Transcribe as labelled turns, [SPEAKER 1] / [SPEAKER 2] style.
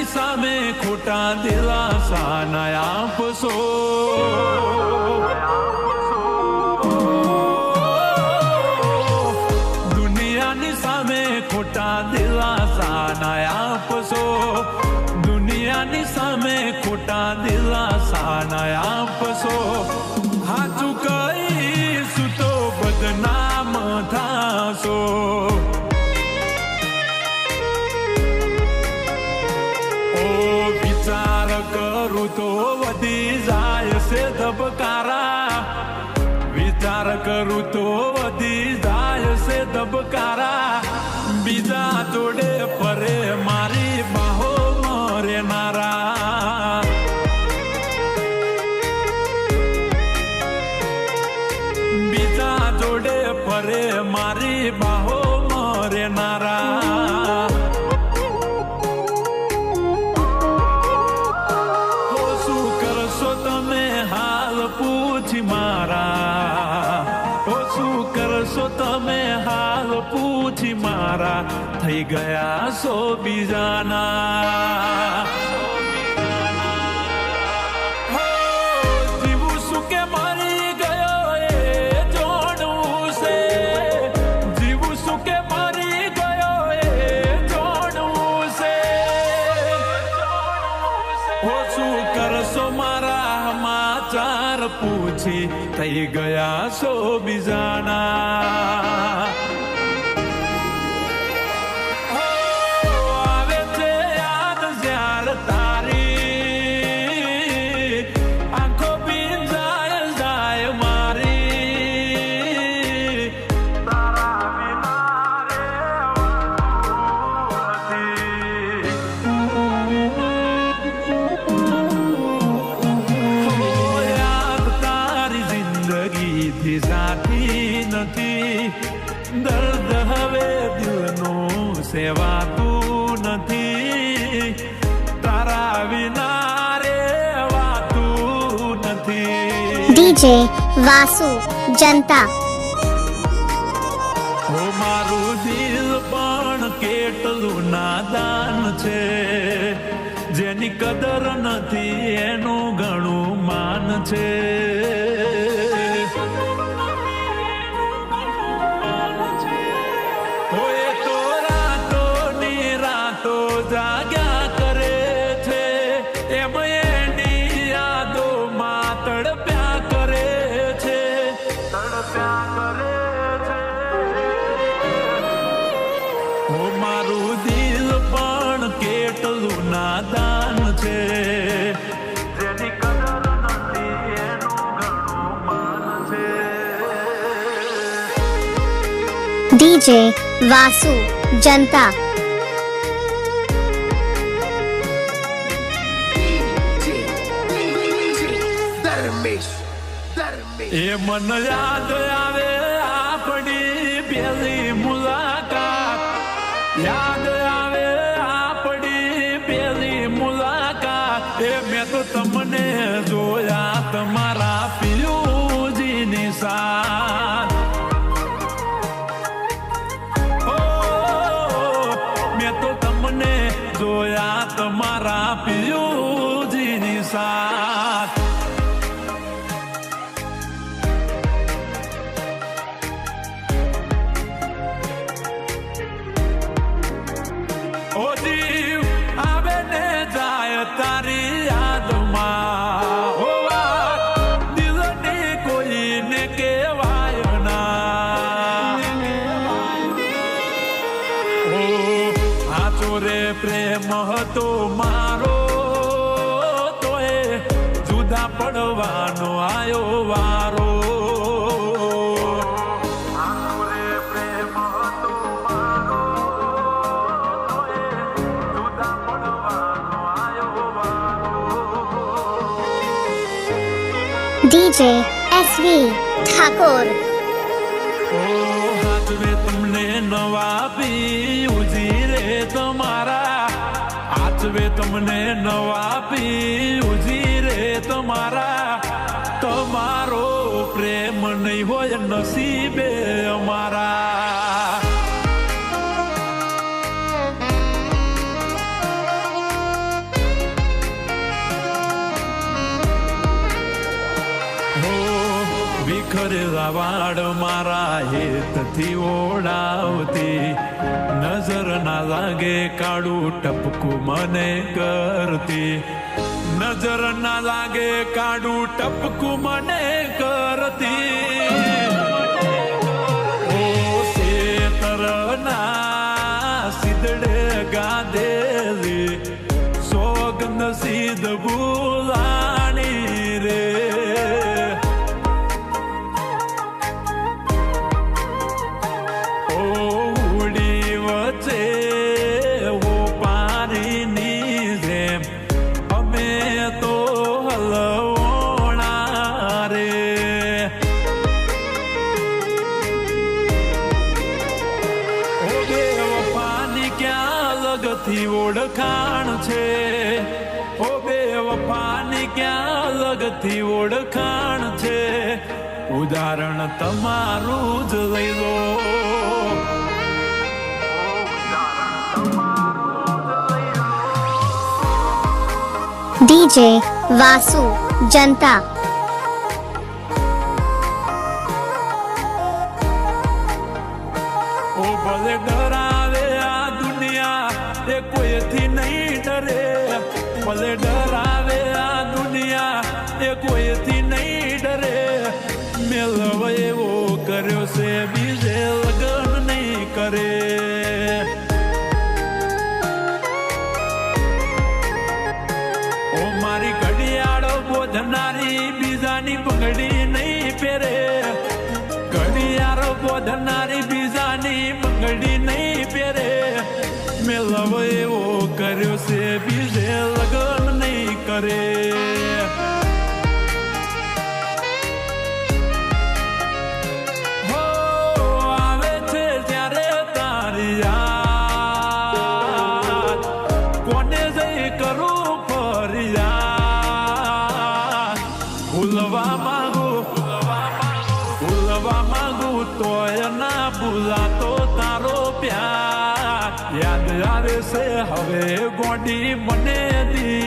[SPEAKER 1] દુનિયાની સામે ખોટા દિલાસા ના આપશો. દુનિયાની સામે ખોટા દિલાસા ના આપશો. દુનિયાની સામે ખોટા દિલાસા ના આપશો. હાચું કહીશું તો બદનામ થાશો. વિચાર કરું તો વધી જાય છે ધબકારા. વિચાર કરું તો વધી જાય છે ધબકારા. બીજા જોડે ફરે મારી બાહો મરેનારા. બીજા જોડે ફરે મારી બાહો મરેનારા. પૂછી મારા શું કરશો તમે હાલ પૂછી મારા. થઈ ગયા સો બીજાના. જીવું શું કે મરી ગયો એ જોડવું છે. જીવું શું કે મરી ગયો એ જોડવું છે. શું કરશો મારા સમાચાર પૂછી થઈ ગયા સો બીજાના. આવે છે યાદ જ્યાર તારી આંખો ભીંજાય જાય મારી. તારા વિના રહેવાથી સાથી નથી. દર્દ હવે દિલનું સેવાતું નથી. તારા વિના રેવાતું નથી.
[SPEAKER 2] ડીજે વાસુ જનતા.
[SPEAKER 1] મારું દિલ પણ કેટલું નાદાન છે. જેની કદર નથી એનું ઘણું માન છે. જાગ્યા કરે છે એમ એની યાદોમાં તડપ્યા કરે છે. મારું દિલ પણ કેટલું નાદાન છે. જેની કદર નથી એનું ઘણું માન છે.
[SPEAKER 2] ડીજે વાસુ જનતા.
[SPEAKER 1] એ મન યાદ આવે આપણી પહેલી મુલાકાત. યાદ આવે આપણી પહેલી મુલાકાત. એ મેં તો તમને જોયા તમારા પિયુજીની સાથ. મેં તો તમને જોયા તમારા પિયુજીની સાથ. ઓ જીવ આવે ને જાય તારી યાદમાં. ઓ દિલની કોઈને કહેવાય ના. ઓ સાચો રે પ્રેમ હતો મારો તોય જુદા પડવાનો આયો વારો.
[SPEAKER 2] DJ SV Thakor.
[SPEAKER 1] હાથવે તમને નવા પીયુજી રે તમારા. હાથવે તમને નવા પીયુજી રે તમારા. તમારો પ્રેમ નહીં હોય નસીબે અમારા. વાડ મારા હેતથી ઓળાવતી નજર ના લાગે કાળું ટપકું મને કરતી નજર ના લાગે કાળું ટપકું મને કરતી ઓ શેતરના સિદડે ગાધેલી સોગંદ સીધ ભૂલાણી રે થી ઓળખાણ છે ઓ બે વફાની ક્યાં લગથી ઓળખાણ છે ઉદાહરણ તમારું જ લઈ લો
[SPEAKER 2] DJ વાસુ જનતા
[SPEAKER 1] ઓ ભલે ડરાવે આ દુનિયા એ કોઈથી નહીં ડરે ભલે ડરાવે આ દુનિયા એ કોઈથી નહીં ડરે મેલવ એવો કર્યો છે બીજે લગન નહીં કરે ઓ મારી ઘડિયાળો બોધનારી બીજાની બંગડી નહીં પહેરે ઘડિયાળો બોધનારી બીજાની બંગડી નહીં પહેરે મેલવ એવો કર્યો છે બીજે લગન નહીં કરે હો આવે છે જ્યારે તારી યાદ કોને જઈ કરું ફરિયાદ ભૂલવા માંગુ તોય ના ભૂલાતો તારો પ્યાર યાદ આવે છે હવે ગોડી મને દી